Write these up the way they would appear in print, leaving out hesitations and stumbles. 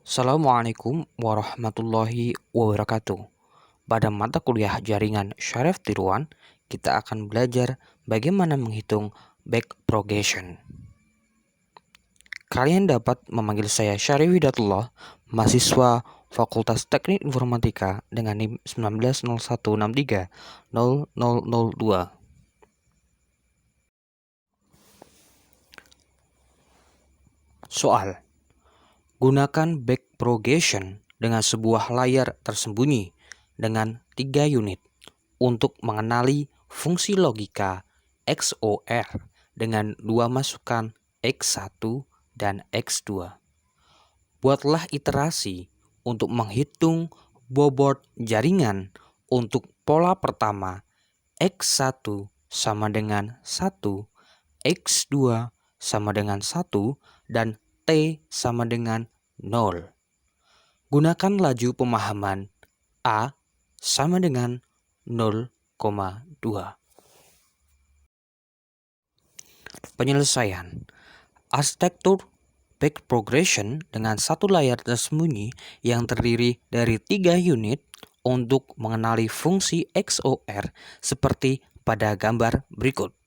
Assalamualaikum warahmatullahi wabarakatuh. Pada mata kuliah jaringan Syarif Tiruan, kita akan belajar bagaimana menghitung backpropagation. Kalian dapat memanggil saya Syarif Hidatullah, mahasiswa Fakultas Teknik Informatika dengan NIM 1901630002. Soal: gunakan backpropagation dengan sebuah layar tersembunyi dengan 3 unit untuk mengenali fungsi logika XOR dengan 2 masukan X1 dan X2. Buatlah iterasi untuk menghitung bobot jaringan untuk pola pertama X1 sama dengan 1, X2 sama dengan 1, dan T sama dengan 0. Gunakan laju pemahaman A sama dengan 0,2. Penyelesaian: arsitektur backpropagation dengan satu layar tersembunyi yang terdiri dari 3 unit untuk mengenali fungsi XOR seperti pada gambar berikut.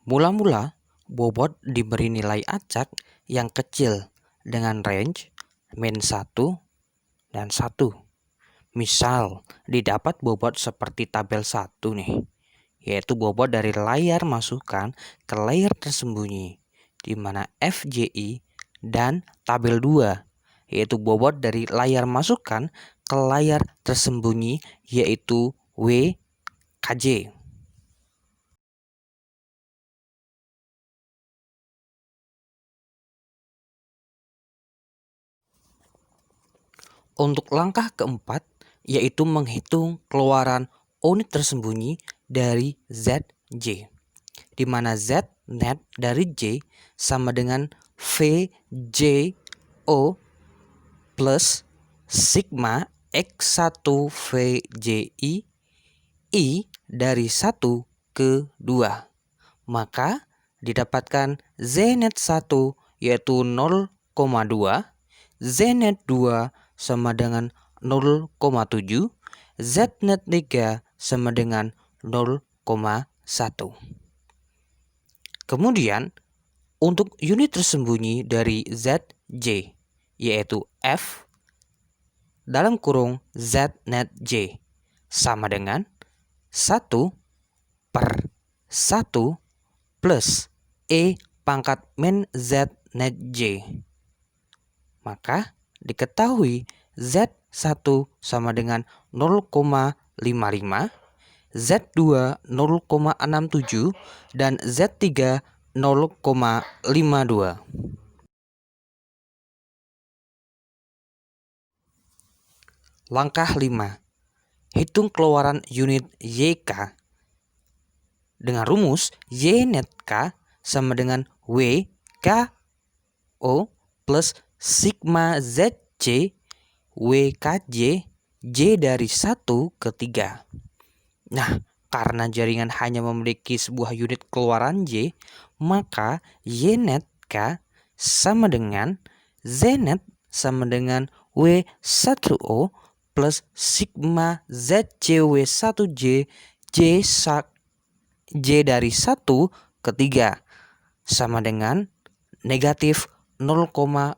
Mula-mula, bobot diberi nilai acak yang kecil dengan range min 1 dan 1. Misal, didapat bobot seperti tabel 1 nih, yaitu bobot dari layar masukan ke layar tersembunyi, di mana FJI, dan tabel 2, yaitu bobot dari layar masukan ke layar tersembunyi, yaitu WKJ. Untuk langkah keempat, yaitu menghitung keluaran unit tersembunyi dari ZJ, di mana Z net dari J sama dengan VJO plus sigma X1 VJI I dari 1 ke 2. Maka didapatkan Z net 1 yaitu 0,2, Z net 2 sama dengan 0,7, Z net 3 sama dengan 0,1. Kemudian untuk unit tersembunyi dari ZJ, yaitu F dalam kurung Z net J sama dengan 1/1 plus E pangkat min Z net J. Maka diketahui Z1 sama dengan 0,55, Z2 0,67, dan Z3 0,52. Langkah 5. Hitung keluaran unit YK dengan rumus Y net K sama dengan WKO plus sigma ZC WKJ J dari 1 ke 3. Nah, karena jaringan hanya memiliki sebuah unit keluaran J, maka Y net K sama dengan Z net sama dengan W1O plus sigma ZCW1J J dari 1 ke 3 sama dengan negatif 0,24.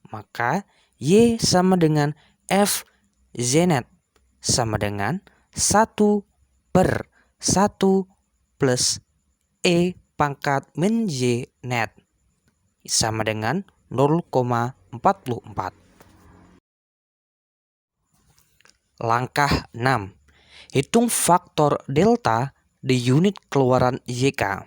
Maka Y sama dengan F Z net sama dengan 1/1 plus E pangkat min J net sama dengan 0,44. Langkah 6. Hitung faktor delta di unit keluaran YK.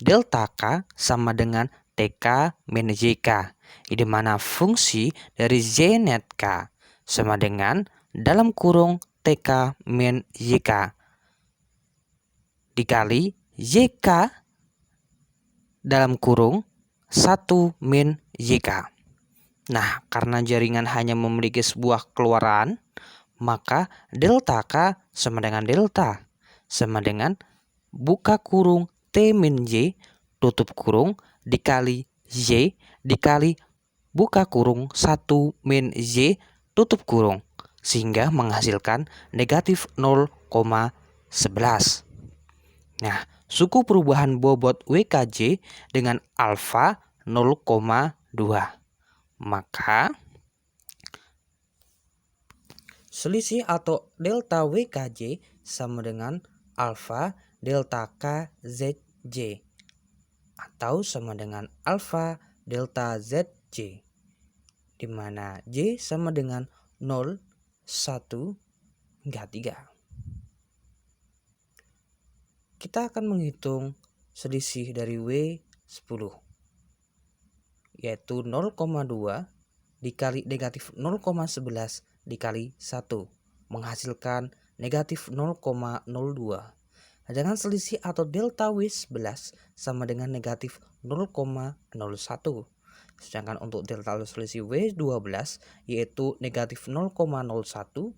Delta K sama dengan TK min JK, di mana fungsi dari Z net K sama dengan dalam kurung TK min YK dikali YK dalam kurung 1 min YK. Nah, karena jaringan hanya memiliki sebuah keluaran, maka delta K sama dengan delta sama dengan buka kurung T min J tutup kurung dikali Y dikali buka kurung 1 min Y tutup kurung, sehingga menghasilkan negatif 0,11. Nah, suku perubahan bobot WKJ dengan alfa 0,2. Maka selisih atau delta WKJ sama dengan alfa delta KZJ atau sama dengan alfa delta ZJ, di mana J sama dengan 0, 1, hingga 3. Kita akan menghitung selisih dari W10, yaitu 0,2 dikali negatif 0,11 dikali 1, menghasilkan negatif 0,02. Dengan selisih atau delta W11 sama dengan negatif 0,01. Sedangkan untuk delta selisih W12 yaitu negatif 0,01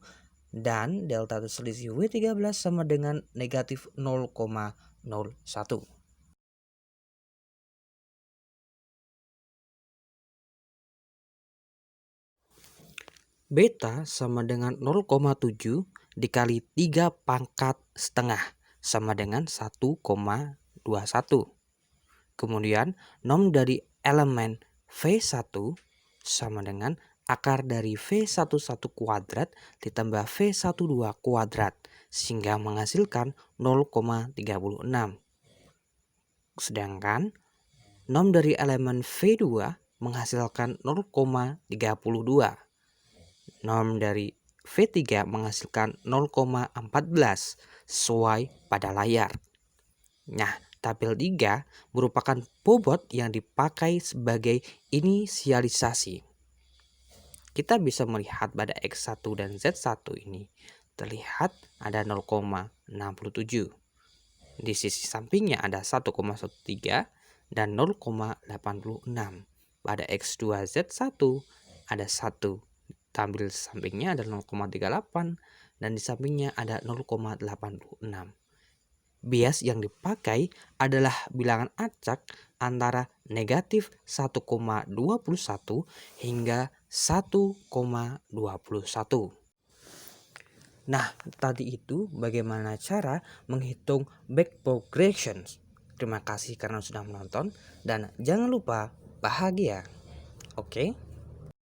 dan delta selisih W13 sama dengan negatif 0,01. Beta sama dengan 0,7 dikali 3 pangkat setengah sama dengan 1,21. Kemudian nom dari elemen V1 sama dengan akar dari V11 kuadrat ditambah V12 kuadrat, sehingga menghasilkan 0,36. Sedangkan nom dari elemen V2 menghasilkan 0,32. Nom dari V3 menghasilkan 0,14 sesuai pada layar. Nah, tabel 3 merupakan bobot yang dipakai sebagai inisialisasi. Kita bisa melihat pada X1 dan Z1 ini terlihat ada 0,67. Di sisi sampingnya ada 1,13 dan 0,86. Pada X2 Z1 ada 1. Tampil sampingnya ada 0,38 dan di sampingnya ada 0,86. Bias yang dipakai adalah bilangan acak antara negatif 1,21 hingga 1,21. Nah, tadi itu bagaimana cara menghitung back progression. Terima kasih karena sudah menonton dan jangan lupa bahagia. Oke?